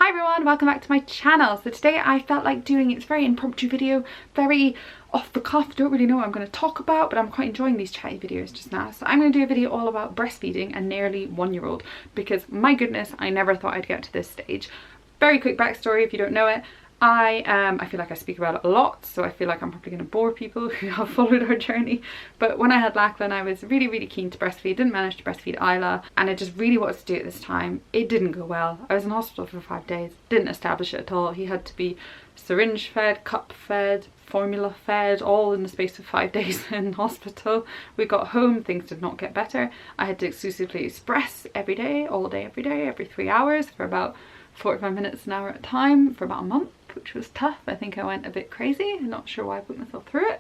Hi everyone, welcome back to my channel. So today I felt like doing, it's a very impromptu video, very off the cuff, don't really know what I'm going to talk about, but I'm quite enjoying these chatty videos just now. So I'm going to do a video all about breastfeeding a nearly 1-year-old because my goodness, I never thought I'd get to this stage. Very quick backstory if you don't know it. I feel like I speak about it a lot, so I feel like I'm probably going to bore people who have followed our journey. But when I had Lachlan, I was really keen to breastfeed. Didn't manage to breastfeed Isla, and I just really wanted to do it this time. It didn't go well. I was in hospital for 5 days. Didn't establish it at all. He had to be syringe fed, cup fed, formula fed, all in the space of 5 days in hospital. We got home, things did not get better. I had to exclusively express every day, all day, every 3 hours for about 45 minutes an hour at a time for about a month, which was tough. I think I went a bit crazy. I'm not sure why I put myself through it.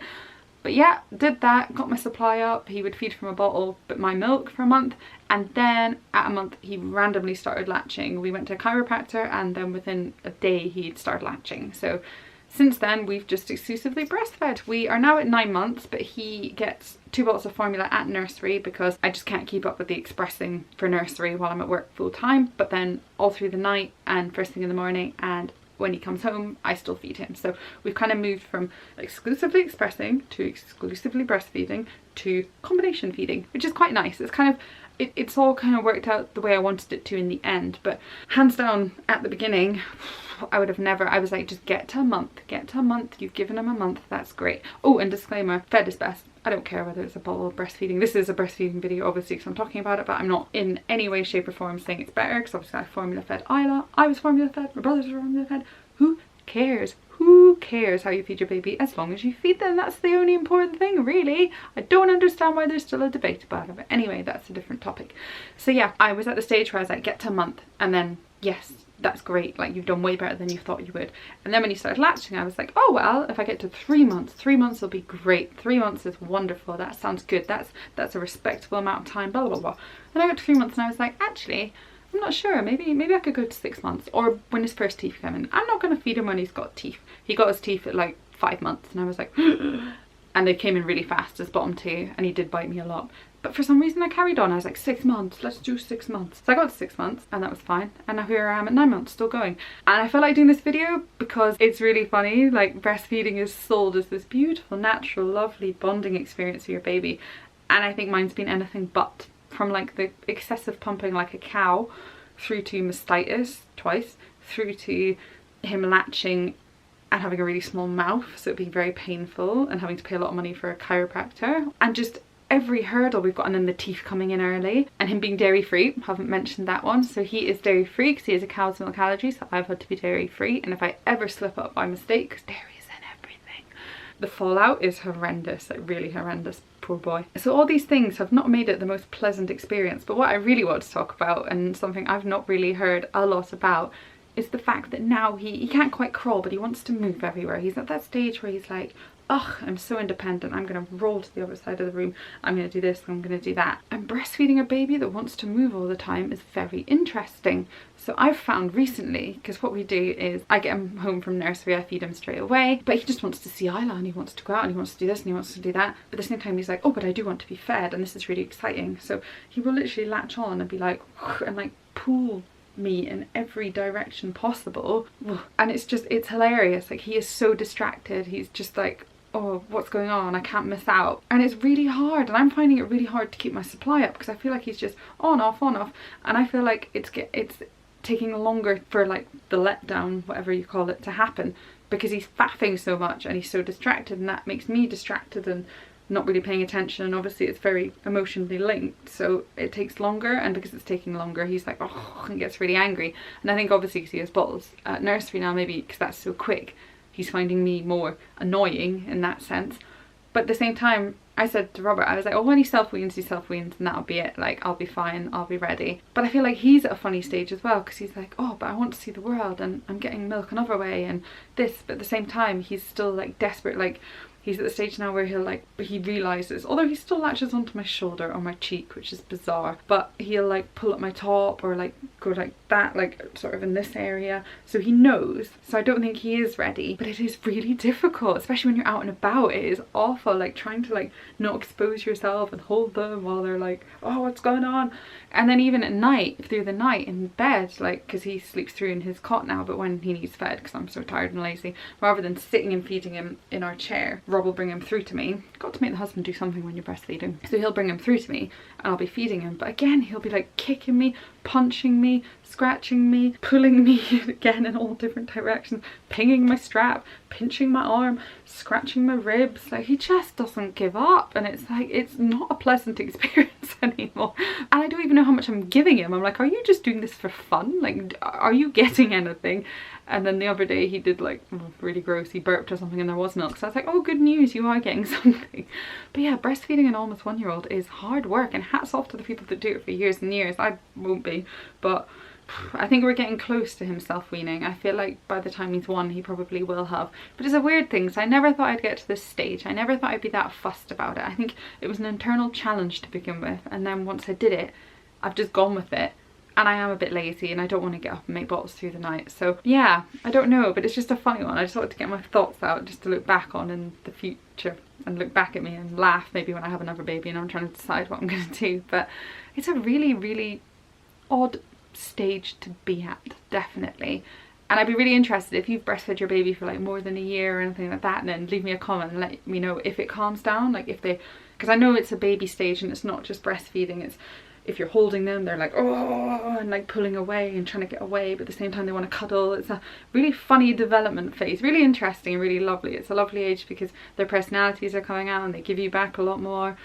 But yeah, did that, got my supply up. He would feed from a bottle, but my milk for a month. And then at a month, he randomly started latching. We went to a chiropractor and then within a day, he'd started latching. So since then, we've just exclusively breastfed. We are now at 9 months, but he gets 2 bottles of formula at nursery because I just can't keep up with the expressing for nursery while I'm at work full time. But then all through the night and first thing in the morning and when he comes home, I still feed him. So we've kind of moved from exclusively expressing to exclusively breastfeeding to combination feeding, which is quite nice. It's kind of, it's all kind of worked out the way I wanted it to in the end. But hands down at the beginning, I would have never, I was like, just get to a month, you've given him a month, that's great. Oh, and disclaimer, fed is best. I don't care whether it's a bottle of breastfeeding. This is a breastfeeding video, obviously, because I'm talking about it, but I'm not in any way, shape or form saying it's better, because obviously I formula fed Isla, I was formula fed, my brothers were formula fed. Who cares? Who cares how you feed your baby as long as you feed them? That's the only important thing, really. I don't understand why there's still a debate about it. But anyway, that's a different topic. So yeah, I was at the stage where I was like, get to a month, and then yes, that's great, like you've done way better than you thought you would. And then when he started latching, I was like, oh well, if I get to 3 months, 3 months will be great. 3 months is wonderful, that sounds good, that's a respectable amount of time, blah blah blah. And I got to 3 months and I was like, actually, I'm not sure, maybe I could go to 6 months, or when his first teeth come in. I'm not going to feed him when he's got teeth. He got his teeth at like 5 months and I was like and they came in really fast as bottom 2, and he did bite me a lot. But for some reason I carried on. I was like, 6 months, let's do 6 months. So I got to 6 months and that was fine. And now here I am at 9 months, still going. And I felt like doing this video because it's really funny. Like, breastfeeding is sold as this beautiful, natural, lovely bonding experience for your baby. And I think mine's been anything but. From like the excessive pumping like a cow, through to mastitis twice, through to him latching and having a really small mouth, so it being very painful and having to pay a lot of money for a chiropractor, and just every hurdle we've got, and then the teeth coming in early, and him being dairy free. Haven't mentioned that one. So he is dairy free because he has a cow's milk allergy, so I've had to be dairy free. And if I ever slip up by mistake, because dairy is in everything, the fallout is horrendous, like really horrendous. Poor boy. So all these things have not made it the most pleasant experience, but what I really want to talk about, and something I've not really heard a lot about, is the fact that now he can't quite crawl, but he wants to move everywhere. He's at that stage where he's like, ugh, I'm so independent, I'm gonna roll to the other side of the room, I'm gonna do this, I'm gonna do that. And breastfeeding a baby that wants to move all the time is very interesting. So I've found recently, because what we do is I get him home from nursery, I feed him straight away, but he just wants to see Isla and he wants to go out and he wants to do this and he wants to do that. But at the same time he's like, oh, but I do want to be fed and this is really exciting. So he will literally latch on and be like, and like pull me in every direction possible, and it's hilarious. Like, he is so distracted, he's just like, oh, what's going on, I can't miss out. And it's really hard, and I'm finding it really hard to keep my supply up because I feel like he's just on off, and I feel like it's taking longer for like the letdown, whatever you call it, to happen because he's faffing so much and he's so distracted, and that makes me distracted and not really paying attention. And obviously it's very emotionally linked, so it takes longer, and because it's taking longer he's like, oh, and gets really angry. And I think obviously because he has bottles at nursery now, maybe because that's so quick, he's finding me more annoying in that sense. But at the same time, I said to Robert, I was like, oh, when he self-weans, and that'll be it. Like, I'll be fine, I'll be ready. But I feel like he's at a funny stage as well, because he's like, oh, but I want to see the world, and I'm getting milk another way, and this. But at the same time, he's still like desperate. Like, he's at the stage now where he realizes, although he still latches onto my shoulder or my cheek, which is bizarre, but he'll like pull up my top or like go like that, like sort of in this area, so he knows. So I don't think he is ready, but it is really difficult, especially when you're out and about. It is awful, like trying to like not expose yourself and hold them while they're like, oh, what's going on? And then even at night, through the night in bed, like, because he sleeps through in his cot now, but when he needs fed, because I'm so tired and lazy, rather than sitting and feeding him in our chair, Rob will bring him through to me. Got to make the husband do something when you're breastfeeding. So he'll bring him through to me and I'll be feeding him, but again he'll be like kicking me, punching me, scratching me, pulling me again in all different directions, pinging my strap, pinching my arm, scratching my ribs. Like, he just doesn't give up, and it's like, it's not a pleasant experience anymore. And I don't even know how much I'm giving him. I'm like, are you just doing this for fun? Like, are you getting anything? And then the other day he did like really gross, he burped or something and there was milk, so I was like, oh, good news, you are getting something. But yeah, breastfeeding an almost 1-year-old is hard work, and hats off to the people that do it for years and years. I won't be, but I think we're getting close to him self-weaning. I feel like by the time he's 1 he probably will have. But it's a weird thing, so I never thought I'd get to this stage. I never thought I'd be that fussed about it. I think it was an internal challenge to begin with, and then once I did it, I've just gone with it. And I am a bit lazy and I don't want to get up and make bottles through the night. So yeah, I don't know, but it's just a funny one. I just wanted to get my thoughts out just to look back on in the future and look back at me and laugh maybe when I have another baby and I'm trying to decide what I'm going to do. But it's a really, really odd stage to be at, definitely. And I'd be really interested if you've breastfed your baby for like more than a year or anything like that, and then leave me a comment and let me know if it calms down, like if they, because I know it's a baby stage and it's not just breastfeeding, it's if you're holding them, they're like, oh, and like pulling away and trying to get away, but at the same time they want to cuddle. It's a really funny development phase, really interesting and really lovely. It's a lovely age because their personalities are coming out and they give you back a lot more.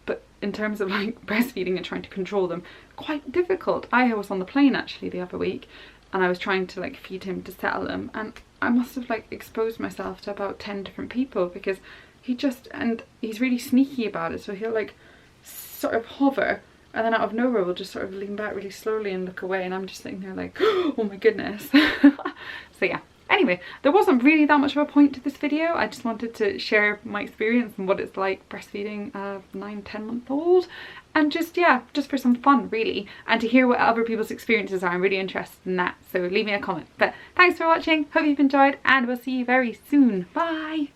But in terms of like breastfeeding and trying to control them, quite difficult. I was on the plane actually the other week and I was trying to like feed him to settle him, and I must have like exposed myself to about 10 different people because he just, and he's really sneaky about it, so he'll like sort of hover and then out of nowhere we'll just sort of lean back really slowly and look away, and I'm just sitting there like, oh my goodness. So yeah, anyway, there wasn't really that much of a point to this video. I just wanted to share my experience and what it's like breastfeeding a 9-10 month old, and just, yeah, just for some fun really, and to hear what other people's experiences are. I'm really interested in that, so leave me a comment. But thanks for watching, hope you've enjoyed, and we'll see you very soon. Bye.